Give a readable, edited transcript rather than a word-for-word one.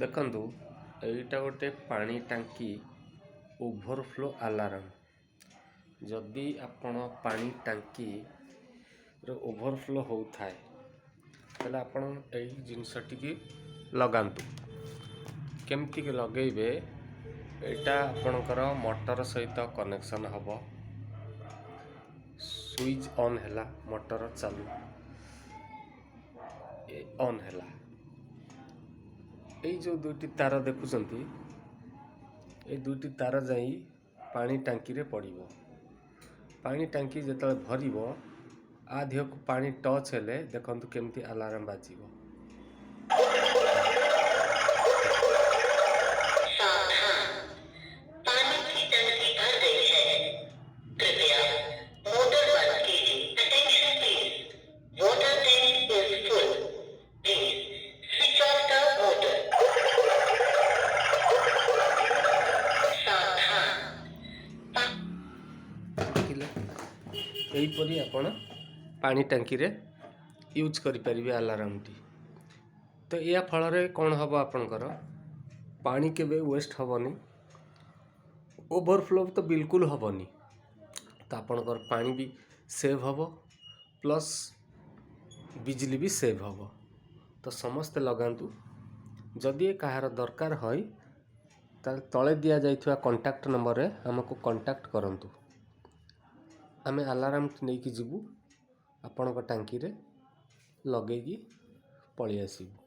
ଦେଖନ୍ତୁ ଏଇଟା ଗୋଟେ ପାଣି ଟାଙ୍କି ଓଭରଫ୍ଲୋ ଆଲାର୍ମ। ଯଦି ଆପଣ ପାଣି ଟାଙ୍କିର ଓଭରଫ୍ଲୋ ହେଉଥାଏ ତାହେଲେ ଆପଣ ଏଇ ଜିନିଷଟିକି ଲଗାନ୍ତୁ। କେମିତି ଲଗେଇବେ? ଏଇଟା ଆପଣଙ୍କର ମୋଟର ସହିତ କନେକ୍ସନ୍ ହେବ। ସୁଇଚ୍ ଅନ୍ ହେଲା, ମୋଟର ଚାଲୁ ଅନ୍ ହେଲା। এই ଯେଉଁ ଦୁଇଟି ତାର ଦେଖୁଛନ୍ତି, এই ଦୁଇଟି ତାର ଯାଇ ପାଣି ଟାଙ୍କିରେ ପଡ଼ିବ। ପାଣି ଟାଙ୍କି ଯେତେବେଳେ ଭରିବ, ଆ ଦେହକୁ ପାଣି ଟଚ୍ ହେଲେ ଦେଖନ୍ତୁ କେମିତି ଆଲାର୍ମ ବାଜିବ। ଏହିପରି ଆପଣ ପାଣି ଟାଙ୍କିରେ ୟୁଜ୍ କରିପାରିବେ ଆଲାର୍ମଟି। ତ ଏହା ଫଳରେ କ'ଣ ହେବ? ଆପଣଙ୍କର ପାଣି କେବେ ୱେଷ୍ଟ ହେବନି, ଓଭରଫ୍ଲୋ ତ ବିଲକୁଲ ହେବନି। ତ ଆପଣଙ୍କର ପାଣି ବି ସେଭ୍ ହେବ, ପ୍ଲସ୍ ବିଜଲି ବି ସେଭ୍ ହେବ। ତ ସମସ୍ତେ ଲଗାନ୍ତୁ। ଯଦି କାହାର ଦରକାର ହୁଏ ତାହେଲେ ତଳେ ଦିଆଯାଇଥିବା କଣ୍ଟାକ୍ଟ ନମ୍ବରରେ ଆମକୁ କଣ୍ଟାକ୍ଟ କରନ୍ତୁ। ଆମେ ଆଲାର୍ମଟି ନେଇକି ଯିବୁ, ଆପଣଙ୍କ ଟାଙ୍କିରେ ଲଗେଇକି ପଳେଇ ଆସିବୁ।